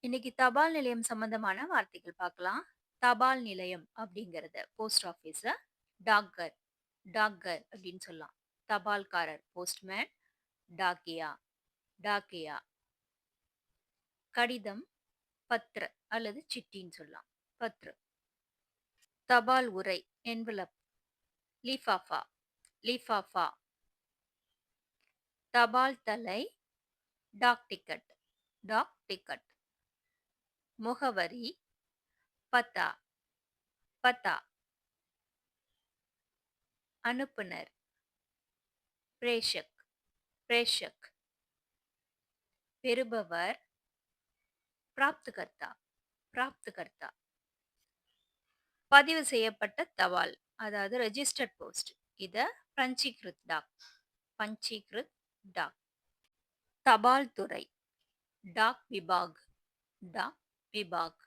இன்னைக்கு தபால் நிலையம் சம்பந்தமான வார்த்தைகள் பார்க்கலாம். தபால் நிலையம் அப்படிங்கறது போஸ்ட் ஆபீஸ். டாக்கர் டாக்கர் அப்படின்னு சொல்லலாம். தபால்காரர் போஸ்ட்மேன். டாக்கியா டாக்கியா. கடிதம் பத்ர அல்லது சிட்டின்னு சொல்லலாம். பத்ர. தபால் உறை என்வலப். லிஃபாஃபா லிஃபாஃபா. தபால் தலை டாக் டிக்கெட் டாக் டிக்கெட். முகவரி பத்தா பத்தா. அனுப்புனர் பிரேஷக் பிரேஷக். பெறுபவர் பிராப்தகர்த்தா பிராப்தகர்த்தா. பதிவு செய்யப்பட்ட தபால் அதாவது ரெஜிஸ்டர்ட் போஸ்ட். இத பஞ்சிகிருத் டாக் பஞ்சிகிருத் டாக். தபால் துறை டாக் விபாக் டாக் விபாக்.